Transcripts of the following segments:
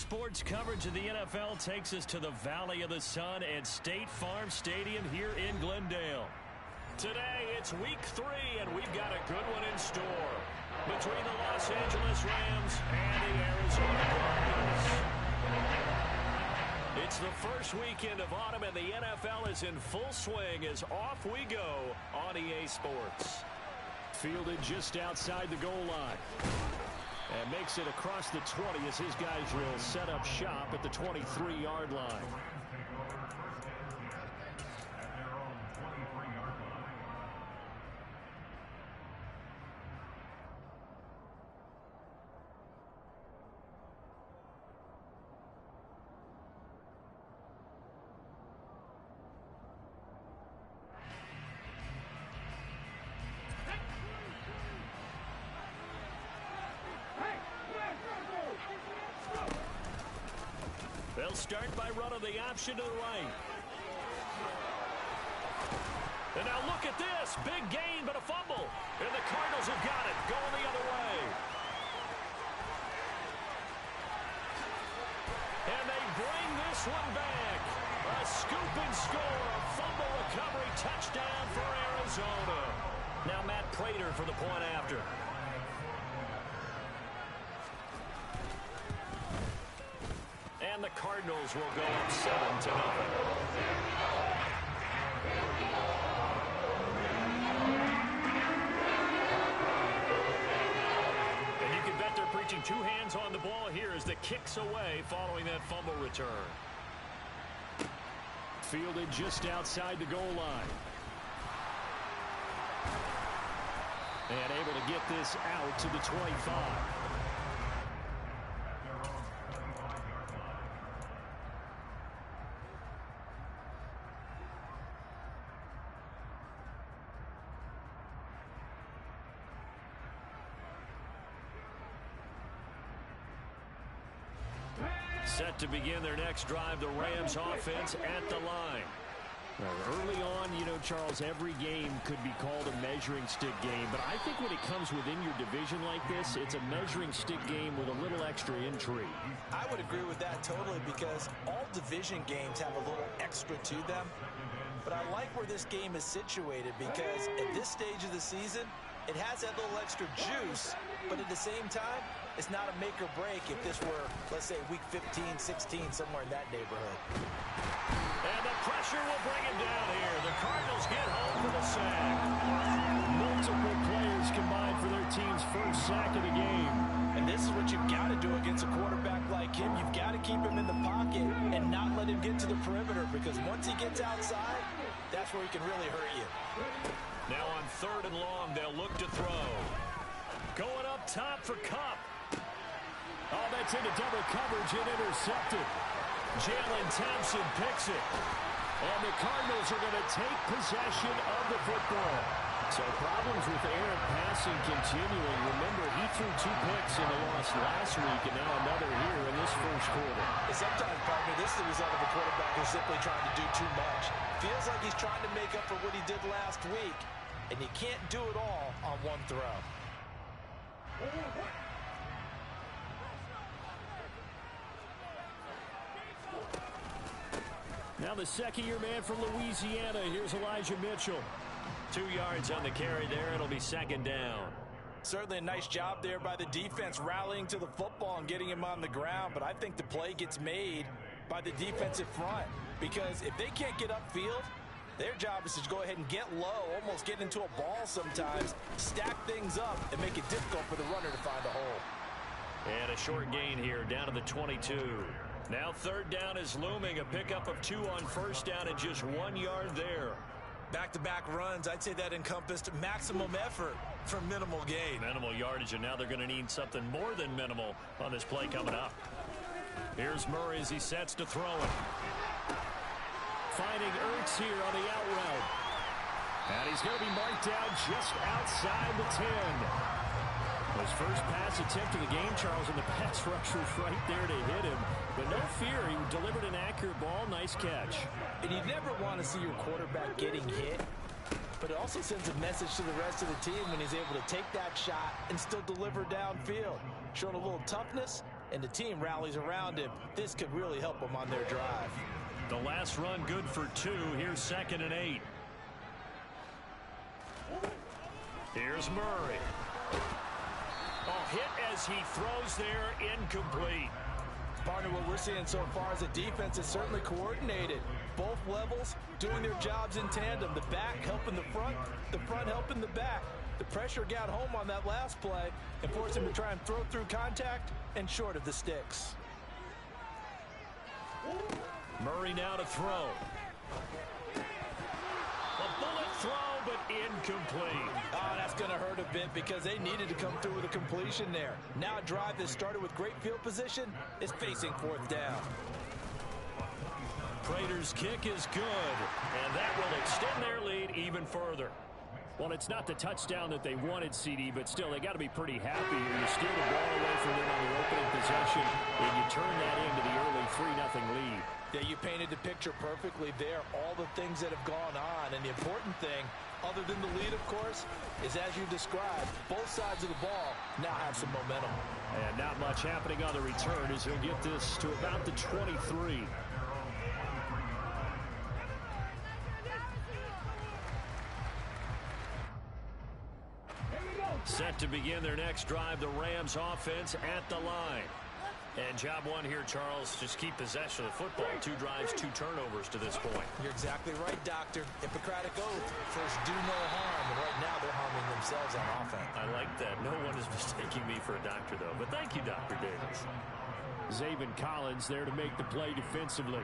sports coverage of the NFL takes us to the Valley of the Sun at State Farm Stadium here in Glendale. Today, it's week 3, and we've got a good one in store between the Los Angeles Rams and the Arizona Cardinals. It's the first weekend of autumn, and the NFL is in full swing as off we go on EA Sports. Fielded just outside the goal line. And makes it across the 20 as his guys will set up shop at the 23-yard line. They'll start by running the option to the right. And now look at this. Big gain, but a fumble. And the Cardinals have got it, going the other way. And they bring this one back. A scoop and score, a fumble recovery touchdown for Arizona. Now Matt Prater for the point after. And the Cardinals will go up 7-0. And you can bet they're preaching two hands on the ball here as the kick's away following that fumble return. Fielded just outside the goal line. And able to get this out to the 25. Set to begin their next drive, the Rams offense at the line. Early on, Charles, every game could be called a measuring stick game. But I think when it comes within your division like this, it's a measuring stick game with a little extra intrigue. I would agree with that totally because all division games have a little extra to them. But I like where this game is situated because at this stage of the season, it has that little extra juice, but at the same time, it's not a make or break if this were, let's say, week 15, 16, somewhere in that neighborhood. And the pressure will bring him down here. The Cardinals get home for the sack. Multiple players combined for their team's first sack of the game. And this is what you've got to do against a quarterback like him. You've got to keep him in the pocket and not let him get to the perimeter because once he gets outside, that's where he can really hurt you. Now on 3rd and long, they'll look to throw. Going up top for Kupp. Oh, that's into double coverage and intercepted. Jalen Thompson picks it. And the Cardinals are going to take possession of the football. So problems with errant passing continuing. Remember, he threw 2 picks in the loss last week and now another here in this first quarter. Sometimes, partner, this is the result of a quarterback who's simply trying to do too much. Feels like he's trying to make up for what he did last week, and you can't do it all on one throw. Now the second-year man from Louisiana. Here's Elijah Mitchell. 2 yards on the carry there. It'll be 2nd down. Certainly a nice job there by the defense rallying to the football and getting him on the ground, but I think the play gets made by the defensive front because if they can't get upfield, their job is to go ahead and get low, almost get into a ball sometimes, stack things up, and make it difficult for the runner to find a hole. And a short gain here down to the 22. Now 3rd down is looming. A pickup of 2 on 1st down and just 1 yard there. Back-to-back runs, I'd say that encompassed maximum effort for minimal gain. Minimal yardage, and now they're going to need something more than minimal on this play coming up. Here's Murray as he sets to throw it. Finding Ertz here on the out route. And he's going to be marked down just outside the 10. His first pass attempt of the game, Charles, and the pass rush was right there to hit him. But no fear, he delivered an accurate ball. Nice catch. And you never want to see your quarterback getting hit, but it also sends a message to the rest of the team when he's able to take that shot and still deliver downfield. Showing a little toughness and the team rallies around him, this could really help them on their drive. The last run good for 2. Here's 2nd and 8. Here's Murray. Oh, hit as he throws there, incomplete. Partner, what we're seeing so far is the defense is certainly coordinated. Both levels doing their jobs in tandem. The back helping the front helping the back. The pressure got home on that last play and forced him to try and throw through contact and short of the sticks. Murray now to throw. A bullet throw, but incomplete. Oh, that's going to hurt a bit because they needed to come through with a completion there. Now a drive that started with great field position is facing 4th down. Prater's kick is good, and that will extend their lead even further. Well, it's not the touchdown that they wanted, CD, but still, they got to be pretty happy here. You steal the ball away from them on the opening possession, and you turn that into the early 3-0 lead. Yeah, you painted the picture perfectly there, all the things that have gone on. And the important thing, other than the lead, of course, is as you described, both sides of the ball now have some momentum. And not much happening on the return as he'll get this to about the 23. Set to begin their next drive, the Rams offense at the line. And job one here, Charles, just keep possession of the football. 2 drives, 2 turnovers to this point. You're exactly right, Doctor. Hippocratic oath. First, do no harm. And right now, they're harming themselves on offense. I like that. No one is mistaking me for a doctor, though. But thank you, Dr. Davis. Zaven Collins there to make the play defensively.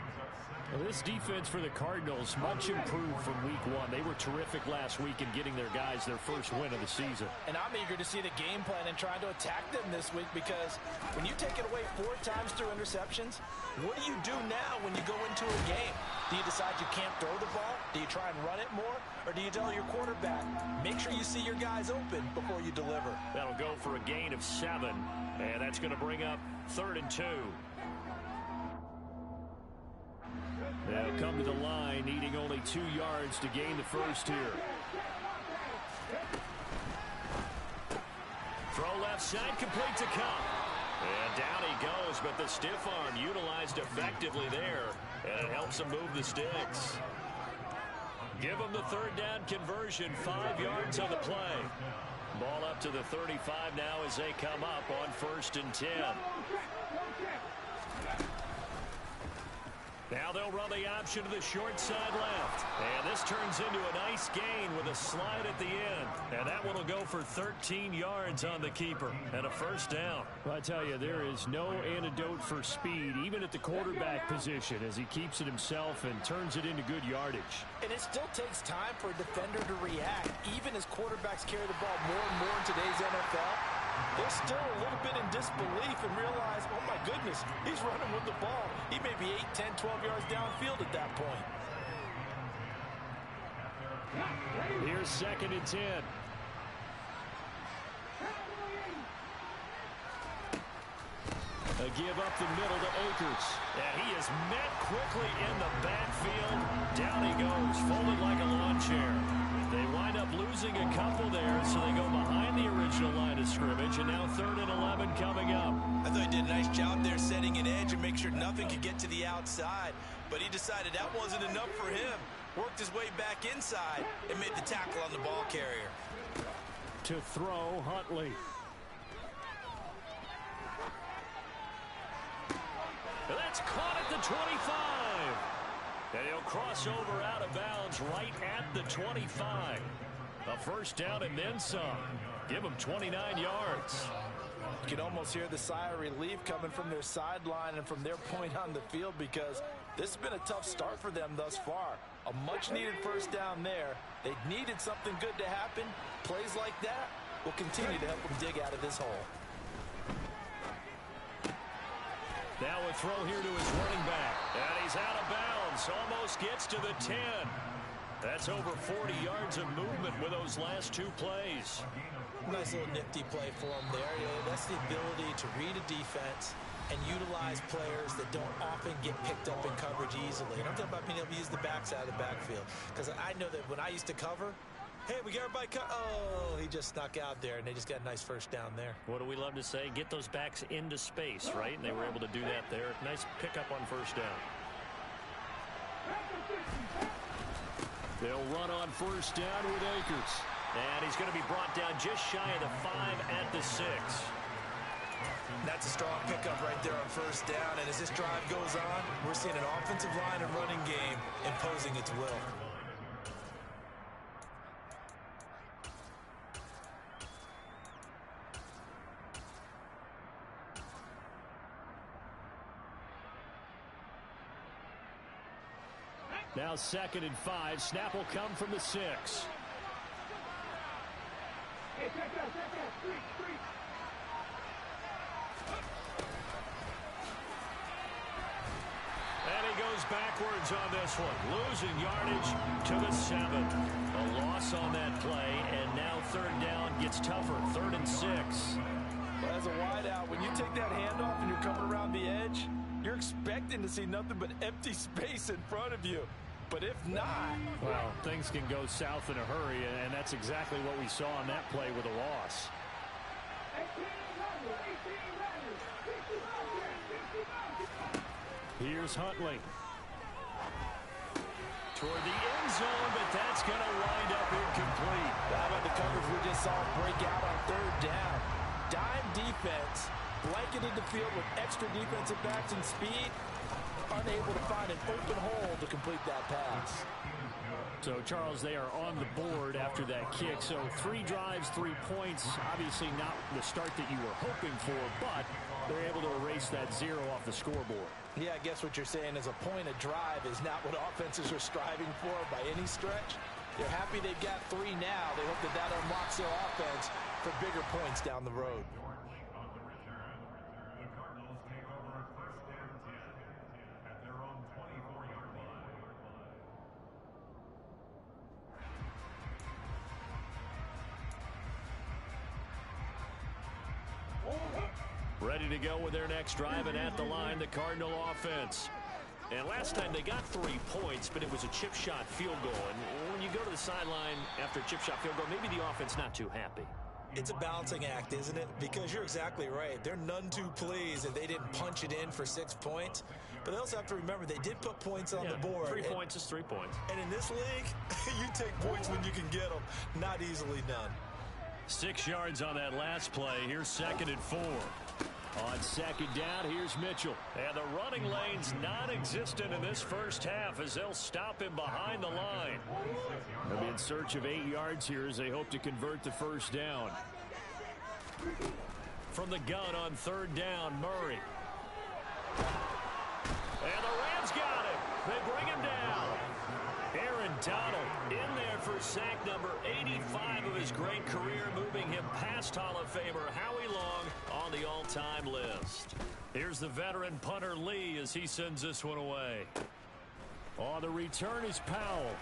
Well, this defense for the Cardinals, much improved from week 1. They were terrific last week in getting their guys their first win of the season. And I'm eager to see the game plan and trying to attack them this week because when you take it away 4 times through interceptions, what do you do now when you go into a game? Do you decide you can't throw the ball? Do you try and run it more? Or do you tell your quarterback, make sure you see your guys open before you deliver? That'll go for a gain of 7. And that's going to bring up 3rd and 2. They'll come to the line, needing only 2 yards to gain the first here. Throw left side, complete to Kupp. And down he goes, but the stiff arm utilized effectively there, and it helps him move the sticks. Give him the 3rd down conversion, 5 yards on the play. Ball up to the 35 now as they come up on 1st and 10. Now they'll run the option to the short side left. And this turns into a nice gain with a slide at the end. And that one will go for 13 yards on the keeper and a 1st down. Well, I tell you, there is no antidote for speed, even at the quarterback position, as he keeps it himself and turns it into good yardage. And it still takes time for a defender to react. Even as quarterbacks carry the ball more and more in today's NFL, they're still a little bit in disbelief and realize, oh my goodness, he's running with the ball. He may be 8, 10, 12 yards downfield at that point. Here's 2nd and 10. A give up the middle to Akers. Yeah, he is met quickly in the backfield. Down he goes, folded like a lawn chair. They wind up losing a couple there, so they go behind the original line of scrimmage, and now 3rd and 11 coming up. I thought he did a nice job there setting an edge and make sure nothing could get to the outside, but he decided that wasn't enough for him. Worked his way back inside and made the tackle on the ball carrier. To throw, Huntley. That's caught at the 25. And he'll cross over out of bounds right at the 25. A 1st down and then some. Give them 29 yards. You can almost hear the sigh of relief coming from their sideline and from their point on the field because this has been a tough start for them thus far. A much-needed 1st down there. They needed something good to happen. Plays like that will continue to help them dig out of this hole. Now a throw here to his running back. And he's out of bounds. Almost gets to the 10. That's over 40 yards of movement with those last 2 plays. Nice little nifty play for him there. That's the ability to read a defense and utilize players that don't often get picked up in coverage easily. And I'm talking about being able to use the backside of the backfield. Because I know that when I used to cover, Hey, we got everybody oh, he just snuck out there, and they just got a nice first down there. What do we love to say? Get those backs into space, right? And they were able to do that there. Nice pickup on first down. They'll run on first down with Akers. And he's going to be brought down just shy of the 5 at the 6. That's a strong pickup right there on first down. And as this drive goes on, we're seeing an offensive line and running game imposing its will. Now 2nd and 5. Snap will come from the 6. And he goes backwards on this one, losing yardage to the 7. A loss on that play, and now 3rd down gets tougher, 3rd and 6. Well, as a wideout, when you take that handoff and you're coming around the edge, you're expecting to see nothing but empty space in front of you. But if not... Well, things can go south in a hurry, and that's exactly what we saw on that play with a loss. Here's Huntley. Toward the end zone, but that's going to wind up incomplete. How about the coverage we just saw break out on 3rd down? Dime defense, blanketed the field with extra defensive backs and speed, unable to find an open hole to complete that pass. So, Charles, they are on the board after that kick. So 3 drives, 3 points. Obviously not the start that you were hoping for, but they're able to erase that 0 off the scoreboard. Yeah, I guess what you're saying is a point of drive is not what offenses are striving for by any stretch. They're happy they've got 3 now. They hope that that unlocks their offense for bigger points down the road. Ready to go with their next drive, and at the line, the Cardinal offense. And last time they got 3 points, but it was a chip shot field goal. And when you go to the sideline after a chip shot field goal, maybe the offense not too happy. It's a balancing act, isn't it? Because you're exactly right. They're none too pleased that they didn't punch it in for 6 points. But they also have to remember they did put points on the board. 3 points is 3 points. And in this league, you take points when you can get them. Not easily done. 6 yards on that last play. Here's 2nd and 4. On 2nd down, here's Mitchell. And the running lane's non-existent in this first half as they'll stop him behind the line. They'll be in search of 8 yards here as they hope to convert the first down. From the gun on 3rd down, Murray. And the Rams got him. They bring him down. Aaron Donald in there for sack number 85 of his great career, moving him past Hall of Famer Howie Long on the all-time list. Here's the veteran punter Lee as he sends this one away. On the return is Powell.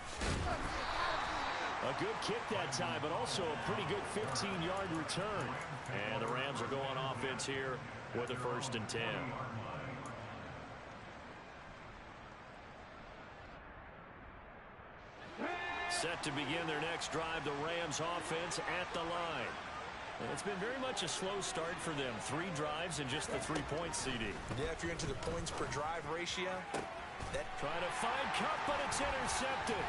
A good kick that time, but also a pretty good 15-yard return. And the Rams are going offense here with a 1st and 10. Set to begin their next drive, the Rams offense at the line. And it's been very much a slow start for them. 3 drives and just the 3 points, CD. Yeah, if you're into the points per drive ratio. Trying to find Kupp, but it's intercepted.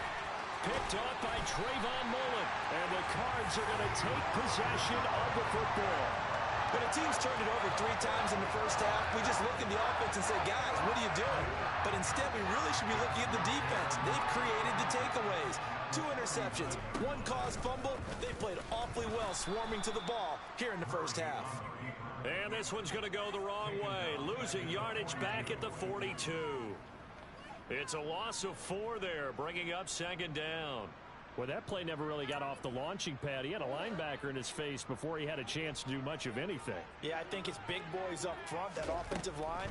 Picked up by Trayvon Mullen. And the Cards are going to take possession of the football. When a team's turned it over 3 times in the first half, we just look at the offense and say, guys, what are you doing? But instead, we really should be looking at the defense. They've created the takeaways. 2 interceptions, 1 caused fumble. They played awfully well swarming to the ball here in the first half. And this one's going to go the wrong way, losing yardage back at the 42. It's a loss of 4 there, bringing up 2nd down. Well, that play never really got off the launching pad. He had a linebacker in his face before he had a chance to do much of anything. Yeah, I think it's big boys up front, that offensive line.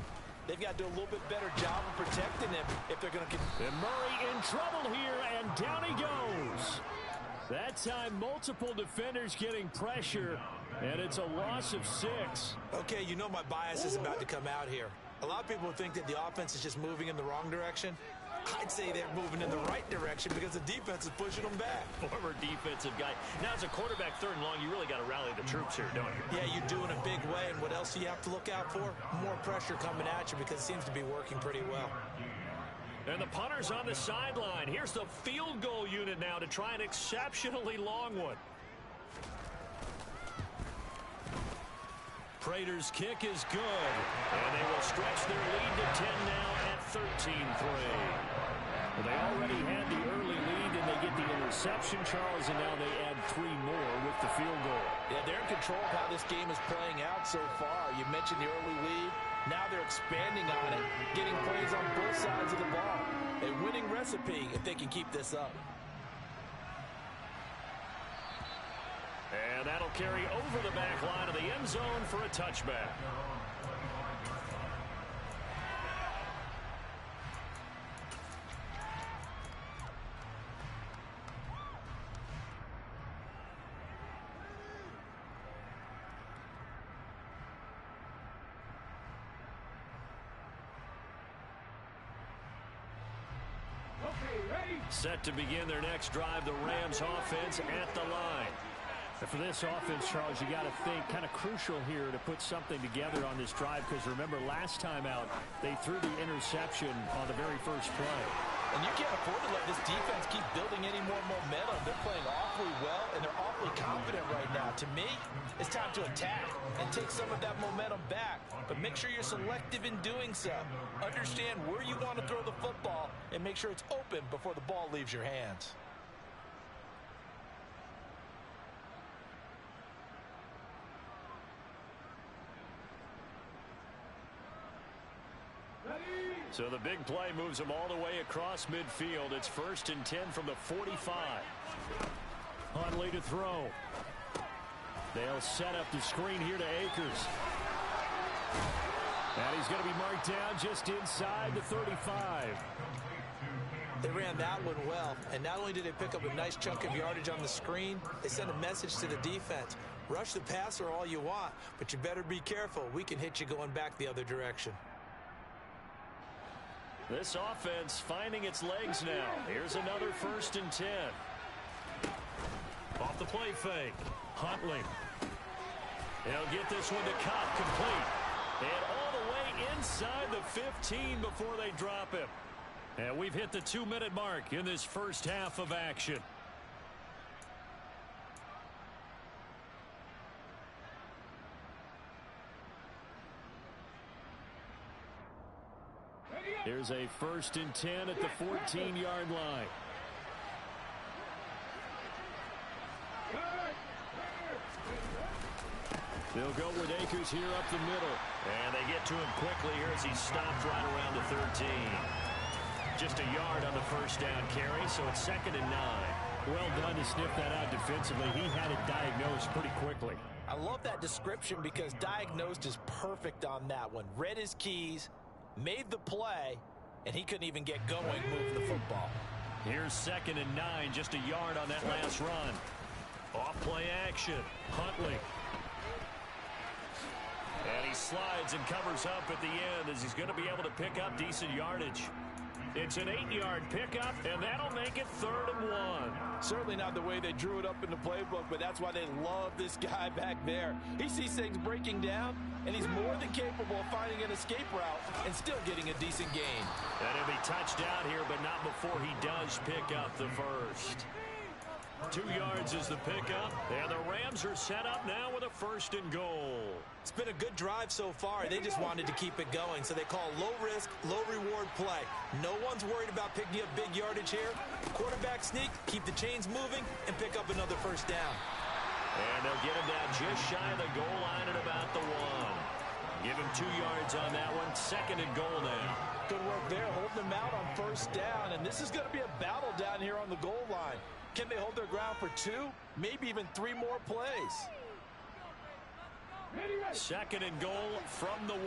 They've got to do a little bit better job of protecting him if they're going to get... And Murray in trouble here, and down he goes. That time, multiple defenders getting pressure, and it's a loss of 6. Okay, you know my bias is about to come out here. A lot of people think that the offense is just moving in the wrong direction. I'd say they're moving in the right direction because the defense is pushing them back. Former defensive guy. Now, as a quarterback, 3rd and long, you really got to rally the troops here, don't you? Yeah, you do in a big way. And what else do you have to look out for? More pressure coming at you because it seems to be working pretty well. And the punter's on the sideline. Here's the field goal unit now to try an exceptionally long one. Prater's kick is good. And they will stretch their lead to 10 now at 13-3. Well, they already had the early lead, and they get the interception, Charles, and now they add 3 more with the field goal. Yeah, they're in control of how this game is playing out so far. You mentioned the early lead. Now they're expanding on it, getting plays on both sides of the ball. A winning recipe if they can keep this up. And that'll carry over the back line of the end zone for a touchback. Set to begin their next drive, the Rams offense at the line. For this offense, Charles, you got to think kind of crucial here to put something together on this drive, because remember last time out they threw the interception on the very first play. And you can't afford to let this defense keep building any more momentum. They're playing awfully well, and they're awfully confident right now. To me, it's time to attack and take some of that momentum back. But make sure you're selective in doing so. Understand where you want to throw the football and make sure it's open before the ball leaves your hands. So the big play moves them all the way across midfield. It's 1st and 10 from the 45. Huntley to throw. They'll set up the screen here to Akers. And he's going to be marked down just inside the 35. They ran that one well, and not only did they pick up a nice chunk of yardage on the screen, they sent a message to the defense. Rush the passer all you want, but you better be careful. We can hit you going back the other direction. This offense finding its legs now. Here's another 1st and 10. Off the play fake. Huntley. He'll get this one to Kopp, complete. And all the way inside the 15 before they drop him. And we've hit the 2-minute mark in this first half of action. Here's a 1st and 10 at the 14-yard line. They'll go with Akers here up the middle. And they get to him quickly here as he stopped right around the 13. Just a yard on the first down carry, so it's 2nd and 9. Well done to sniff that out defensively. He had it diagnosed pretty quickly. I love that description because diagnosed is perfect on that one. Read his keys, made the play, and he couldn't even get going moving the football. Here's 2nd and 9, just a yard on that last run. Off play action. Huntley. And he slides and covers up at the end as he's going to be able to pick up decent yardage. It's an 8-yard pickup, and that'll make it 3rd and 1. Certainly not the way they drew it up in the playbook, but that's why they love this guy back there. He sees things breaking down, and he's more than capable of finding an escape route and still getting a decent gain. And he'll be touched out here, but not before he does pick up the first. 2 yards is the pickup, and the Rams are set up now with a 1st and goal. It's been a good drive so far. They just wanted to keep it going, so they call low-risk, low-reward play. No one's worried about picking up big yardage here. Quarterback sneak, keep the chains moving, and pick up another 1st down. And they'll get him down just shy of the goal line at about the 1. Give him 2 yards on that one. 2nd and goal now. Good work there, holding them out on 1st down, and this is going to be a battle down here on the goal line. Can they hold their ground for 2, maybe even 3 more plays? 2nd and goal from the 1.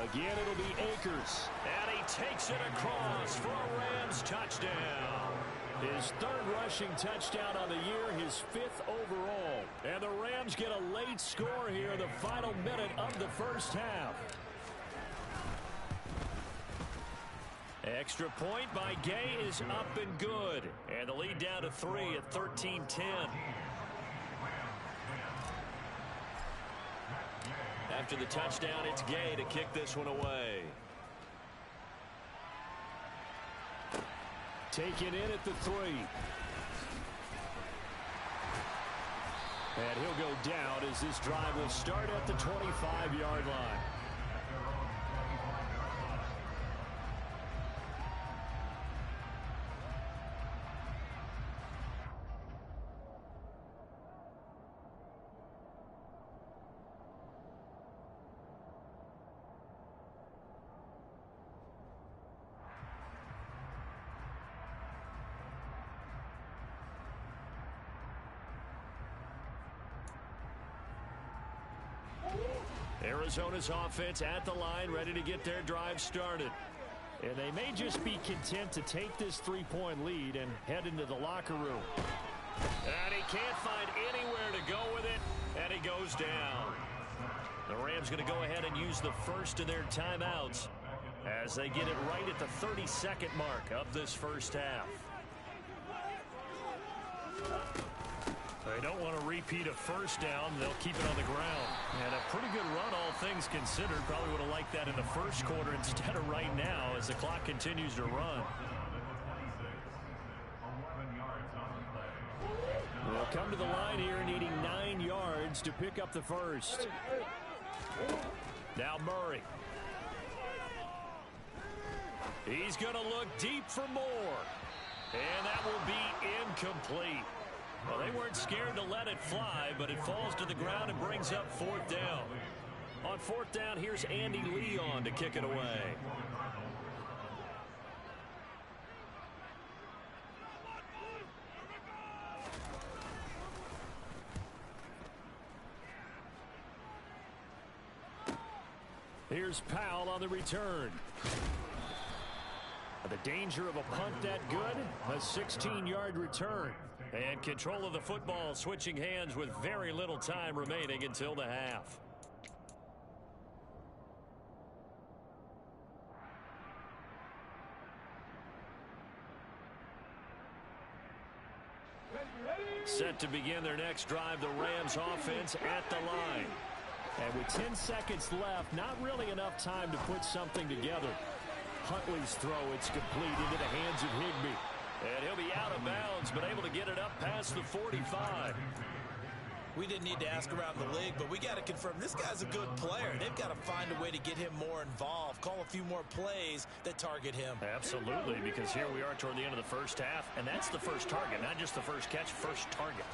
Again, it'll be Akers. And he takes it across for a Rams touchdown. His 3rd rushing touchdown on the year, his 5th overall. And the Rams get a late score here in the final minute of the first half. Extra point by Gay is up and good. And the lead down to 3 at 13-10. After the touchdown, it's Gay to kick this one away. Taken in at the 3. And he'll go down as this drive will start at the 25-yard line. Arizona's offense at the line, ready to get their drive started. And they may just be content to take this 3-point lead and head into the locker room. And he can't find anywhere to go with it, and he goes down. The Rams going to go ahead and use the first of their timeouts as they get it right at the 32nd mark of this first half. They don't want to repeat a first down. They'll keep it on the ground. And a pretty good run, all things considered. Probably would have liked that in the first quarter instead of right now as the clock continues to run. They'll come to the line here needing 9 yards to pick up the first. Now Murray. He's going to look deep for more. And that will be incomplete. Well, they weren't scared to let it fly, but it falls to the ground and brings up 4th down. On 4th down, here's Andy Leon to kick it away. Here's Powell on the return. The danger of a punt that good, a 16-yard return. And control of the football switching hands with very little time remaining until the half. Set to begin their next drive, the Rams offense at the line. And with 10 seconds left, not really enough time to put something together. Huntley's throw, it's complete into the hands of Higbee. And he'll be out of bounds, but able to get it up past the 45. We didn't need to ask around the league, but we got to confirm this guy's a good player. They've got to find a way to get him more involved, call a few more plays that target him. Absolutely, because here we are toward the end of the first half, and that's the first target, not just the first catch, first target.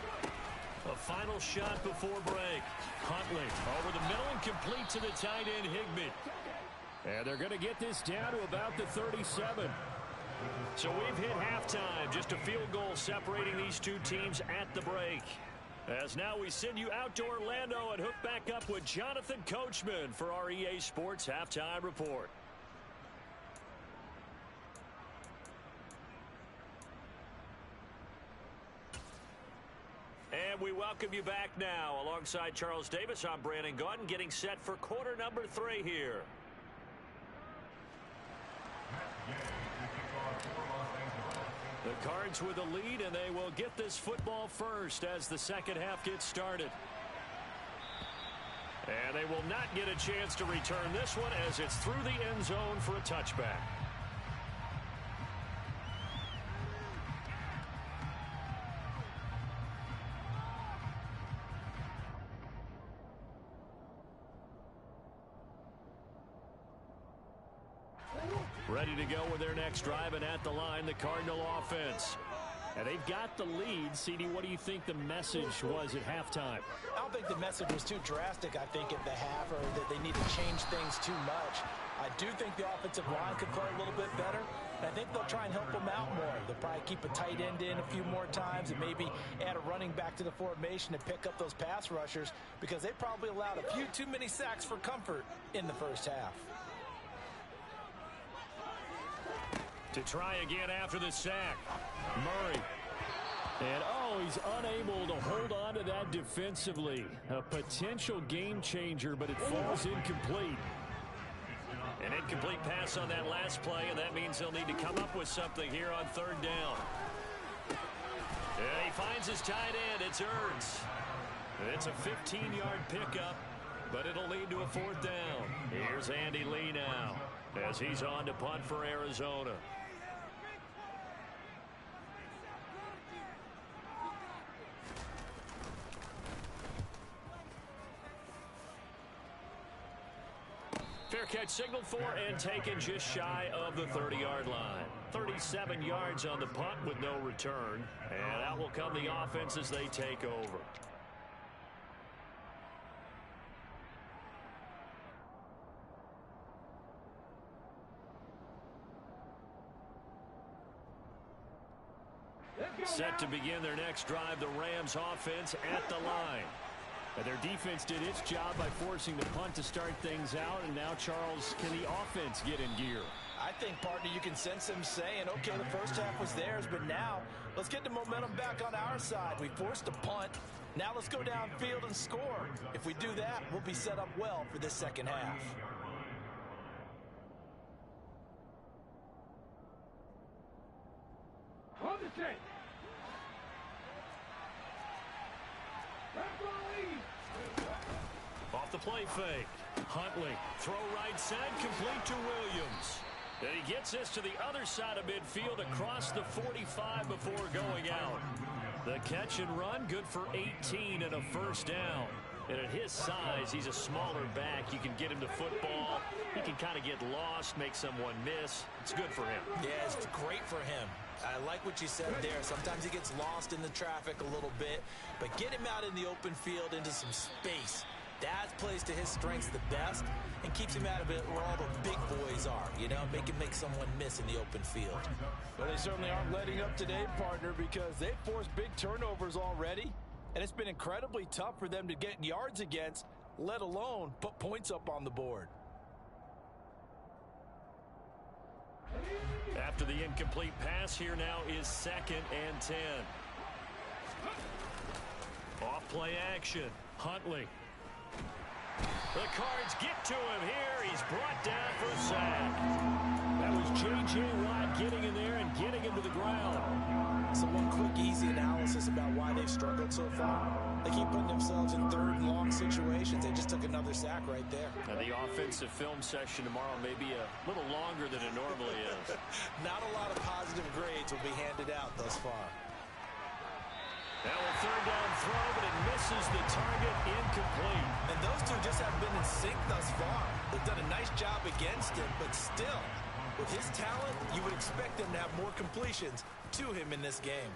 A final shot before break. Huntley over the middle and complete to the tight end, Higbee. And they're going to get this down to about the 37. So we've hit halftime. Just a field goal separating these two teams at the break. As now we send you out to Orlando and hook back up with Jonathan Coachman for our EA Sports Halftime Report. And we welcome you back now. Alongside Charles Davis, I'm Brandon Gaudin, getting set for quarter number 3 here. The Cards with a lead, and they will get this football first as the second half gets started. And they will not get a chance to return this one as it's through the end zone for a touchback. Ready to go with their next drive, and at the line, the Cardinal offense. And they've got the lead. CD, what do you think the message was at halftime? I don't think the message was too drastic, I think, at the half, or that they need to change things too much. I do think the offensive line could play a little bit better. And I think they'll try and help them out more. They'll probably keep a tight end in a few more times and maybe add a running back to the formation and pick up those pass rushers, because they probably allowed a few too many sacks for comfort in the first half. To try again after the sack. Murray. And, he's unable to hold on to that defensively. A potential game changer, but it falls incomplete. An incomplete pass on that last play, and that means he'll need to come up with something here on third down. And he finds his tight end. It's Ertz. It's a 15-yard pickup, but it'll lead to a fourth down. Here's Andy Lee now as he's on to punt for Arizona. Fair catch signaled for and taken just shy of the 30-yard line. 37 yards on the punt with no return. And out will come the offense as they take over. Set to begin their next drive, the Rams offense at the line. And their defense did its job by forcing the punt to start things out. And now, Charles, can the offense get in gear? I think, partner, you can sense him saying, okay, the first half was theirs, but now let's get the momentum back on our side. We forced a punt. Now let's go downfield and score. If we do that, we'll be set up well for this second half. On the tape. Off the play fake. Huntley, throw right side, complete to Williams. And he gets this to the other side of midfield across the 45 before going out. The catch and run, good for 18 and a first down. And at his size, he's a smaller back. You can get him to football. He can kind of get lost, make someone miss. It's good for him. Yeah, it's great for him. I like what you said there. Sometimes he gets lost in the traffic a little bit, but get him out in the open field into some space. That plays to his strengths the best and keeps him out of it where all the big boys are, you know, make someone miss in the open field. Well, they certainly aren't letting up today, partner, because they've forced big turnovers already, and it's been incredibly tough for them to get yards against, let alone put points up on the board. After the incomplete pass, here now is 2nd and 10. Off play action. Huntley. The Cards get to him here. He's brought down for a sack. That was J.J. Watt getting in there and getting him to the ground. So one quick, easy analysis about why they've struggled so far. They keep putting themselves in third and long situations. They just took another sack right there. And the offensive film session tomorrow may be a little longer than it normally is. Not a lot of positive grades will be handed out thus far. Now a third down throw, but it misses the target, incomplete. And those two just haven't been in sync thus far. They've done a nice job against him, but still, with his talent, you would expect them to have more completions to him in this game.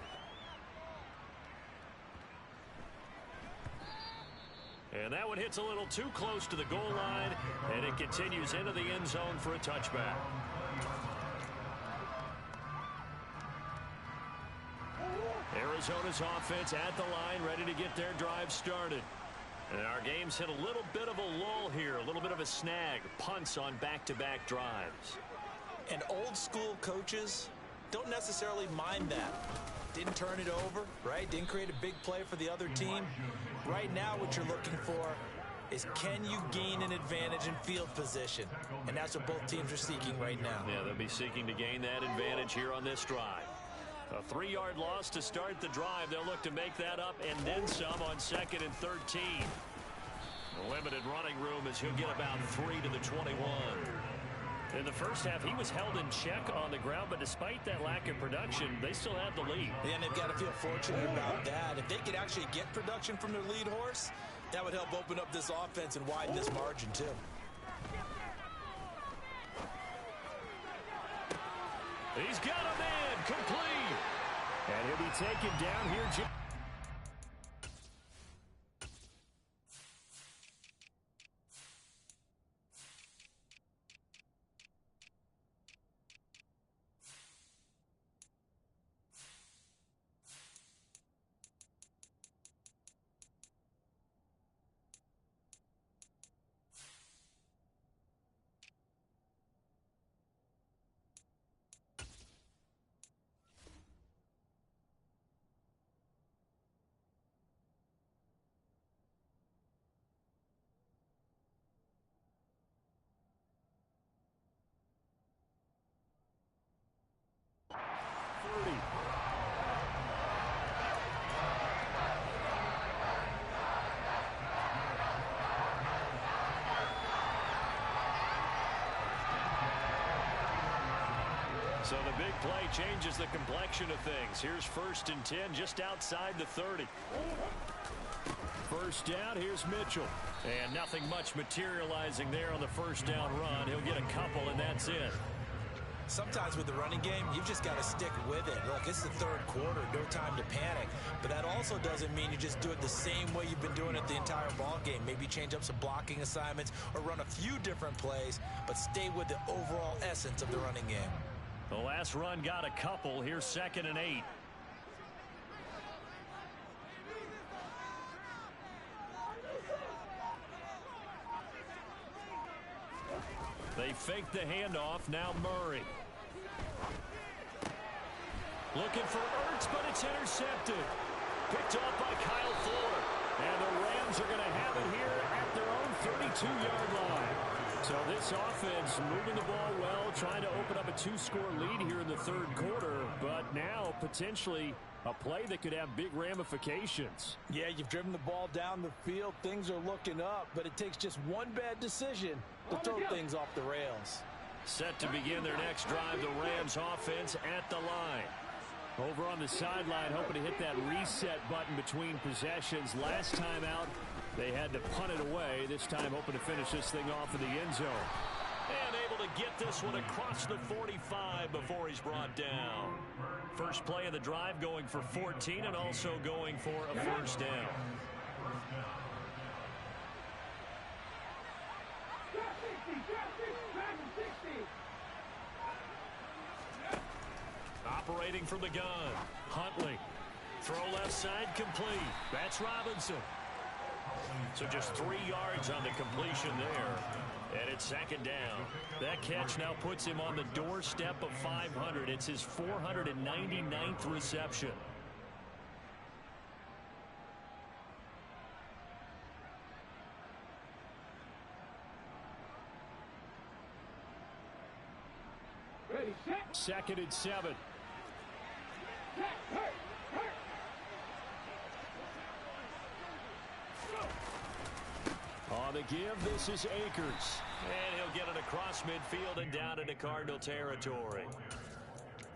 And that one hits a little too close to the goal line, and it continues into the end zone for a touchback. Arizona's offense at the line, ready to get their drive started. And our game's hit a little bit of a lull here, a little bit of a snag. Punts on back-to-back drives. And old-school coaches don't necessarily mind that. Didn't turn it over, right? Didn't create a big play for the other team. Right now what you're looking for is, can you gain an advantage in field position? And that's what both teams are seeking right now. Yeah, they'll be seeking to gain that advantage here on this drive. A 3-yard loss to start the drive. They'll look to make that up and then some on 2nd and 13. A limited running room as he'll get about 3 to the 21. In the first half, he was held in check on the ground, but despite that lack of production, they still have the lead. And they've got to feel fortunate about that. If they could actually get production from their lead horse, that would help open up this offense and widen this margin, too. He's got a man, complete. And he'll be taken down here. So the big play changes the complexion of things. Here's 1st and 10 just outside the 30. First down, here's Mitchell. And nothing much materializing there on the first down run. He'll get a couple, and that's it. Sometimes with the running game, you've just got to stick with it. Look, it's the 3rd quarter, no time to panic. But that also doesn't mean you just do it the same way you've been doing it the entire ball game. Maybe change up some blocking assignments or run a few different plays, but stay with the overall essence of the running game. The last run got a couple. Here's 2nd and 8. They fake the handoff. Now Murray. Looking for Ertz, but it's intercepted. Picked off by Kyle Fuller. And the Rams are going to have it here at their own 32-yard line. So this offense moving the ball well, trying to open up a 2-score lead here in the 3rd quarter. But now potentially a play that could have big ramifications. Yeah, you've driven the ball down the field. Things are looking up, but it takes just one bad decision to throw things off the rails. Set to begin their next drive, the Rams offense at the line. Over on the sideline, hoping to hit that reset button between possessions. Last time out, they had to punt it away. This time hoping to finish this thing off in the end zone. And able to get this one across the 45 before he's brought down. First play of the drive going for 14 and also going for a first down. Operating from the gun, Huntley. Throw left side complete. That's Robinson. So just 3 yards on the completion there. And it's 2nd down. That catch now puts him on the doorstep of 500. It's his 499th reception. Ready, set. 2nd and 7. On the give, this is Akers. And he'll get it across midfield and down into Cardinal territory.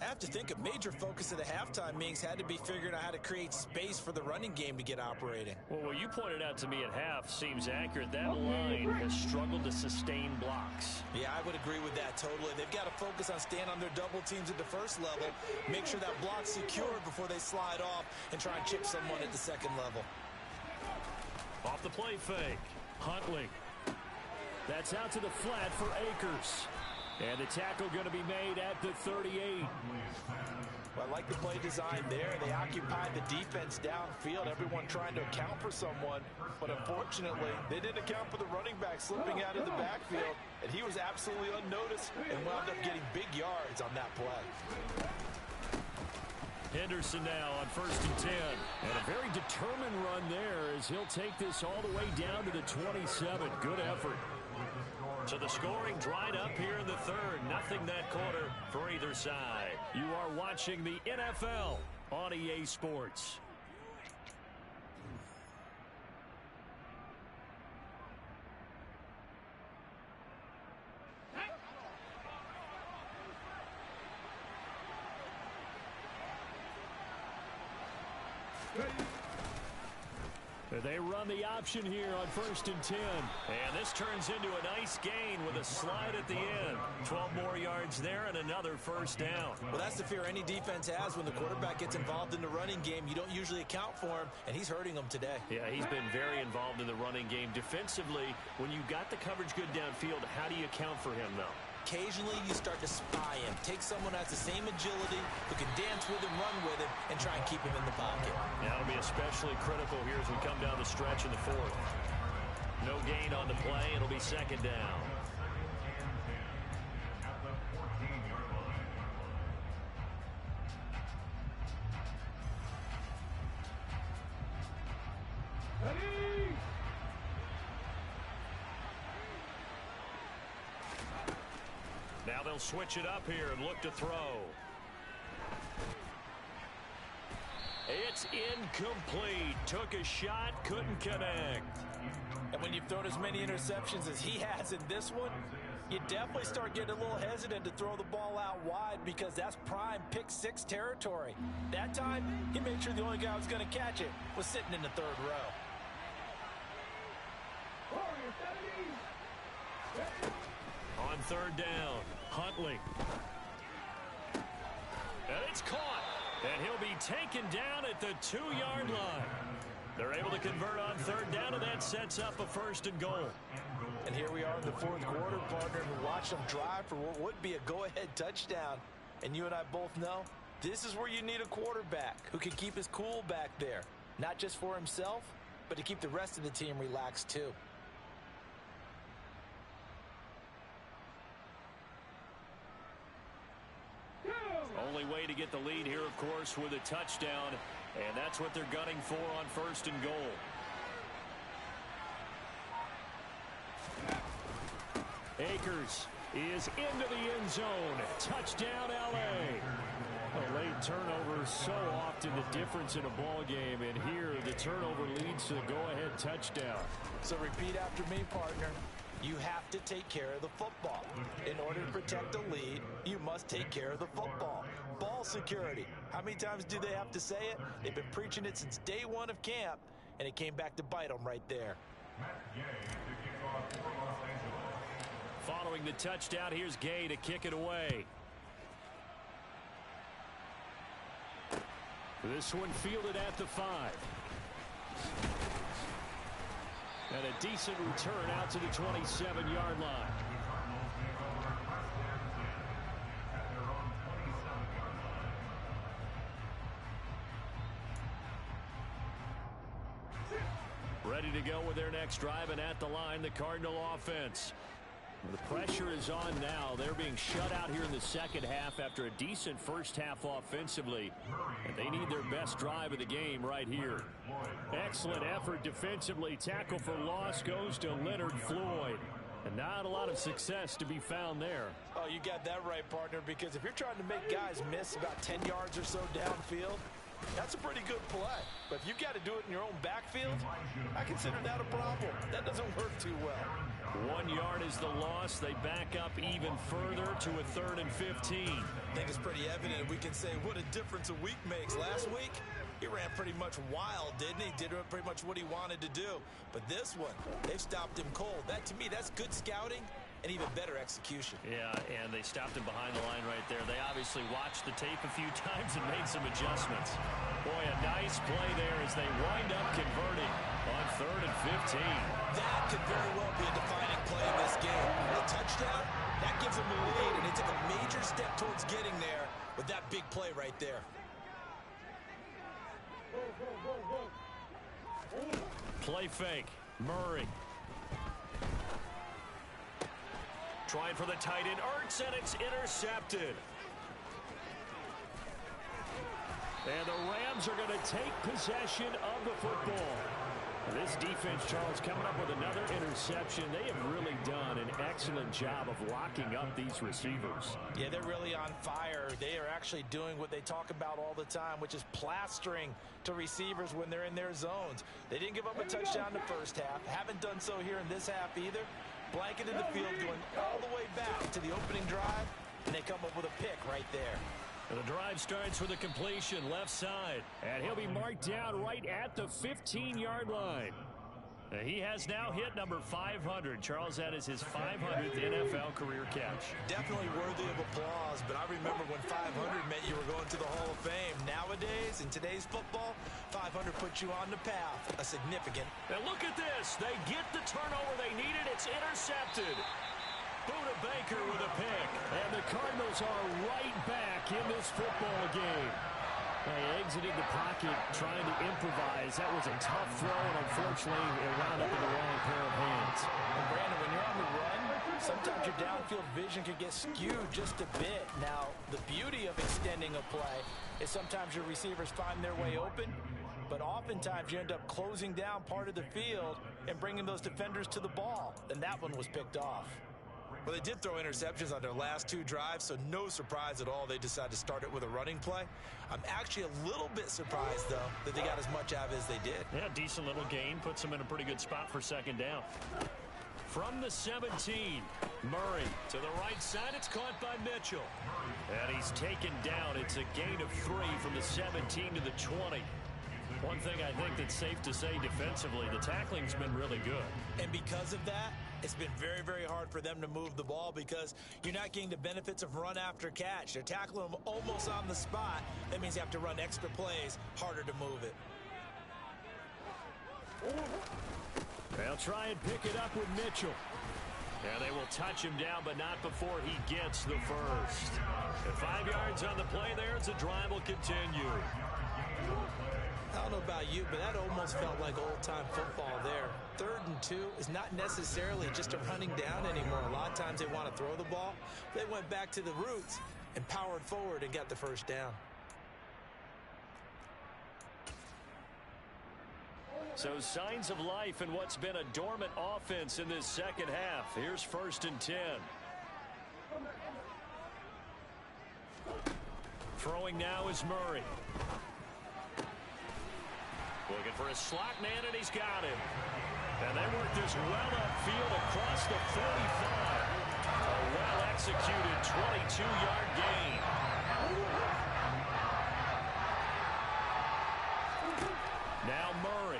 I have to think a major focus of the halftime meetings had to be figuring out how to create space for the running game to get operating. Well, what you pointed out to me at half seems accurate. That line has struggled to sustain blocks. Yeah, I would agree with that totally. They've got to focus on staying on their double teams at the first level, make sure that block's secured before they slide off and try and chip someone at the 2nd level. Off the play fake. Huntley. That's out to the flat for Akers. And the tackle going to be made at the 38. Well, I like the play design there. They occupied the defense downfield, everyone trying to account for someone. But unfortunately, they didn't account for the running back slipping out of the backfield. And he was absolutely unnoticed and wound up getting big yards on that play. Henderson now on 1st and 10. And a very determined run there as he'll take this all the way down to the 27. Good effort. So the scoring dried up here in the 3rd. Nothing that quarter for either side. You are watching the NFL on EA Sports. They run the option here on 1st and 10. And this turns into a nice gain with a slide at the end. 12 more yards there and another first down. Well, that's the fear any defense has when the quarterback gets involved in the running game. You don't usually account for him, and he's hurting them today. Yeah, he's been very involved in the running game. Defensively, when you got the coverage good downfield, how do you account for him, though? Occasionally, you start to spy him. Take someone who has the same agility, who can dance with him, run with him, and try and keep him in the pocket. That'll be especially critical here as we come down the stretch in the 4th. No gain on the play. It'll be 2nd down. Ready. Now they'll switch it up here and look to throw. It's incomplete. Took a shot, couldn't connect. And when you've thrown as many interceptions as he has in this one, You definitely start getting a little hesitant to throw the ball out wide because that's prime pick-6 territory. That time, he made sure the only guy who was going to catch it was sitting in the third row. On third down, Huntley. And it's caught. And he'll be taken down at the 2-yard line. They're able to convert on third down, and that sets up a 1st and goal. And here we are in the 4th quarter, partner, and watch them drive for what would be a go-ahead touchdown. And you and I both know this is where you need a quarterback who can keep his cool back there. Not just for himself, but to keep the rest of the team relaxed too. Only way to get the lead here, of course, with a touchdown. And that's what they're gunning for on 1st and goal. Akers is into the end zone. Touchdown, L.A. A late turnover so often the difference in a ball game, and here the turnover leads to the go-ahead touchdown. So repeat after me, partner. You have to take care of the football. In order to protect the lead, you must take care of the football. Ball security. How many times do they have to say it? They've been preaching it since day one of camp, and it came back to bite them right there. Following the touchdown, here's Gay to kick it away. This one fielded at the 5. And a decent return out to the 27-yard line. Ready to go with their next drive, and at the line, the Cardinal offense. The pressure is on now. They're being shut out here in the second half after a decent first half offensively. And they need their best drive of the game right here. Excellent effort defensively. Tackle for loss goes to Leonard Floyd. And not a lot of success to be found there. Oh, you got that right, partner, because if you're trying to make guys miss about 10 yards or so downfield, that's a pretty good play. But if you've got to do it in your own backfield, I consider that a problem. That doesn't work too well. 1 yard is the loss. They back up even further to a 3rd and 15. I think it's pretty evident we can say what a difference a week makes. Last week, he ran pretty much wild, didn't he? Did pretty much what he wanted to do. But this one, they've stopped him cold. That, to me, that's good scouting and even better execution. Yeah, and they stopped him behind the line right there. They obviously watched the tape a few times and made some adjustments. Boy, a nice play there as they wind up converting on 3rd and 15. That could very well be a defining play in this game. A touchdown, that gives them the lead, and they took a major step towards getting there with that big play right there. Play fake. Murray. Trying for the tight end, Ertz, and it's intercepted. And the Rams are going to take possession of the football. This defense, Charles, coming up with another interception. They have really done an excellent job of locking up these receivers. Yeah, they're really on fire. They are actually doing what they talk about all the time, which is plastering to receivers when they're in their zones. They didn't give up a touchdown in the first half. Haven't done so here in this half either. Blanketed the field, going all the way back to the opening drive, and they come up with a pick right there. And the drive starts with a completion left side. And he'll be marked down right at the 15-yard line. He has now hit number 500. Charles, that is his 500th NFL career catch. Definitely worthy of applause, but I remember when 500 meant you were going to the Hall of Fame. Nowadays, in today's football, 500 puts you on the path. A significant. And look at this. They get the turnover they needed. It's intercepted. Buda Baker with a pick. And the Cardinals are right back in this football game. Exiting the pocket, trying to improvise. That was a tough throw, and unfortunately, it wound up in the wrong pair of hands. And Brandon, when you're on the run, sometimes your downfield vision can get skewed just a bit. Now, the beauty of extending a play is sometimes your receivers find their way open, but oftentimes you end up closing down part of the field and bringing those defenders to the ball, and that one was picked off. Well, they did throw interceptions on their last 2 drives, so no surprise at all they decided to start it with a running play. I'm actually a little bit surprised, though, that they got as much out of it as they did. Yeah, decent little gain. Puts them in a pretty good spot for second down. From the 17, Murray to the right side. It's caught by Mitchell. And he's taken down. It's a gain of 3 from the 17 to the 20. One thing I think that's safe to say defensively, the tackling's been really good. And because of that, it's been very, very hard for them to move the ball because you're not getting the benefits of run after catch. They're tackling them almost on the spot. That means you have to run extra plays, harder to move it. They'll try and pick it up with Mitchell. And they will touch him down, but not before he gets the first. At 5 yards on the play there, as the drive will continue. I don't know about you, but that almost felt like old-time football there. 3rd and 2 is not necessarily just a running down anymore. A lot of times they want to throw the ball. They went back to the roots and powered forward and got the first down. So signs of life in what's been a dormant offense in this second half. Here's 1st and 10. Throwing now is Murray. Looking for a slot man, and he's got him. And they work this well upfield across the 45. A well-executed 22-yard gain. Now Murray.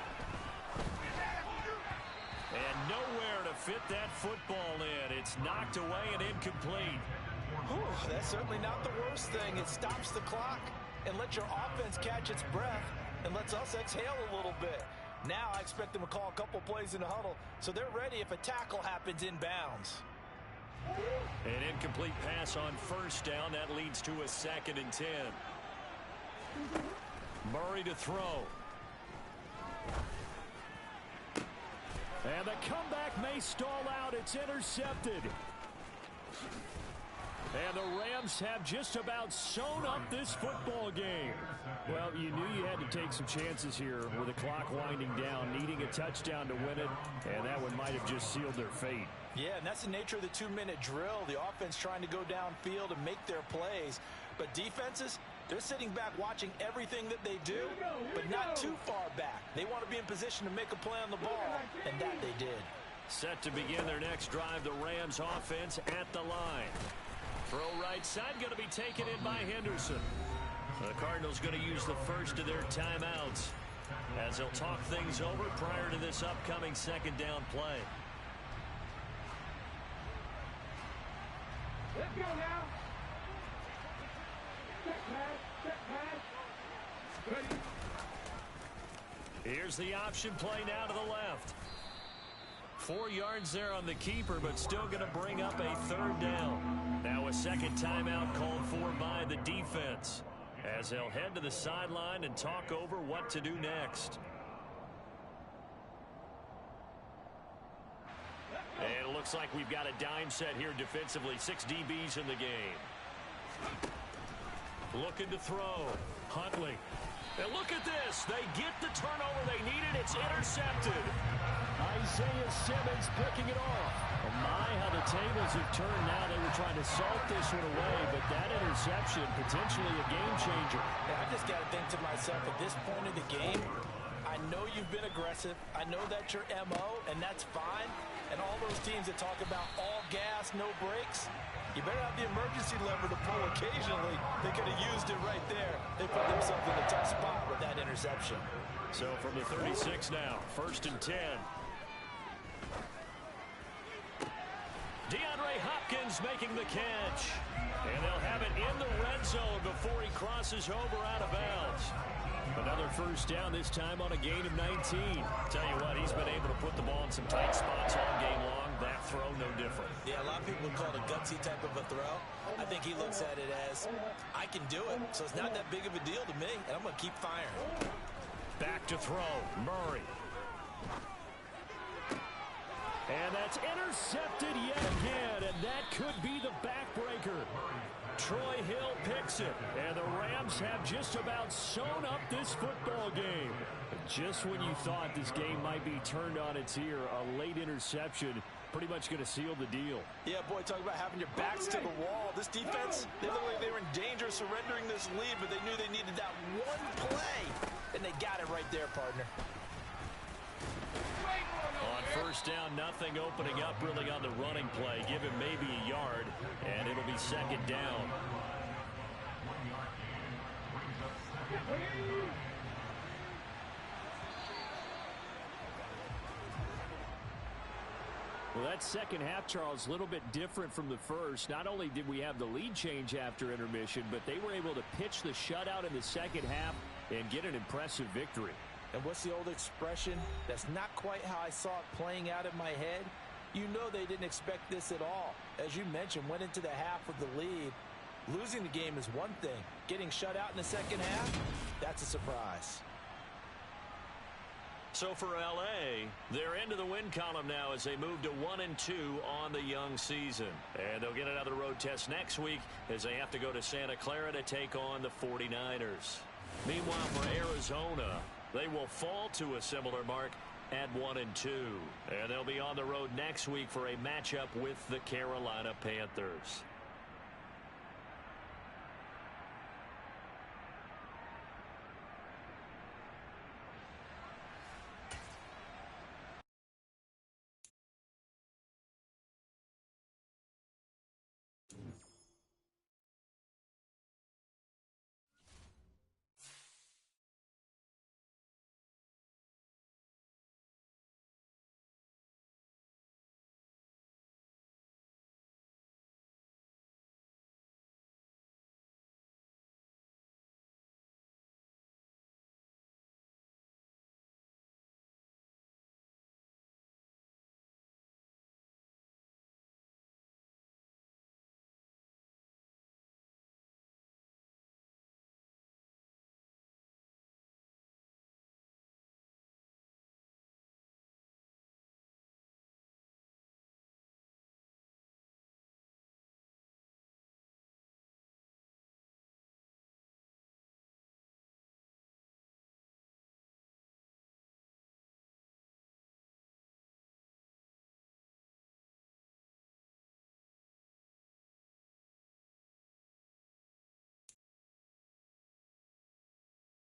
And nowhere to fit that football in. It's knocked away and incomplete. Whew, that's certainly not the worst thing. It stops the clock and lets your offense catch its breath and lets us exhale a little bit. Now I expect them to call a couple plays in the huddle so they're ready if a tackle happens inbounds. An incomplete pass on 1st down. That leads to a 2nd and 10. Murray to throw. And the comeback may stall out. It's intercepted. And the Rams have just about sewn up this football game. Well, you knew you had to take some chances here with the clock winding down, needing a touchdown to win it, and that one might have just sealed their fate. Yeah, and that's the nature of the 2-minute drill. The offense trying to go downfield and make their plays. But defenses, they're sitting back watching everything that they do, but not too far back. They want to be in position to make a play on the ball, and that they did. Set to begin their next drive, the Rams offense at the line. Throw right side, going to be taken in by Henderson. The Cardinals going to use the first of their timeouts as they'll talk things over prior to this upcoming 2nd down play. Let's go now. Check pass. Ready. Here's the option play now to the left. 4 yards there on the keeper, but still going to bring up a 3rd down. Now a 2nd timeout called for by the defense as they'll head to the sideline and talk over what to do next. And it looks like we've got a dime set here defensively. 6 DBs in the game. Looking to throw. Huntley. And look at this. They get the turnover they needed. It's intercepted. Isaiah Simmons picking it off. Oh my, how the tables have turned now. They were trying to salt this one away, but that interception, potentially a game changer. Yeah, I just got to think to myself, at this point of the game, I know you've been aggressive. I know that's your MO, and that's fine. And all those teams that talk about all gas, no brakes, you better have the emergency lever to pull occasionally. They could have used it right there. They put themselves in a tough spot with that interception. So from the 36 now, 1st and 10. DeAndre Hopkins making the catch. And they'll have it in the red zone before he crosses over out of bounds. Another 1st down, this time on a gain of 19. Tell you what, he's been able to put the ball in some tight spots all game long. That throw, no different. Yeah, a lot of people would call it a gutsy type of a throw. I think he looks at it as, I can do it, so it's not that big of a deal to me, and I'm going to keep firing. Back to throw, Murray. And that's intercepted yet again, and that could be the backbreaker. Troy Hill picks it, and the Rams have just about sewn up this football game. Just when you thought this game might be turned on its ear, a late interception pretty much going to seal the deal. Yeah, boy, talk about having your backs to the wall. This defense, they looked like they were in danger of surrendering this lead, but they knew they needed that one play, and they got it right there, partner. On 1st First down, nothing, opening up really on the running play. Give him maybe a yard, and it'll be second down. Well, that second half, Charles, a little bit different from the first. Not only did we have the lead change after intermission, but they were able to pitch the shutout in the second half and get an impressive victory. And what's the old expression? That's not quite how I saw it playing out in my head. You know they didn't expect this at all. As you mentioned, went into the half with the lead. Losing the game is one thing. Getting shut out in the second half, that's a surprise. So for L.A., they're into the win column now as they move to 1-2 on the young season. And they'll get another road test next week as they have to go to Santa Clara to take on the 49ers. Meanwhile, for Arizona, they will fall to a similar mark at 1-2. And they'll be on the road next week for a matchup with the Carolina Panthers.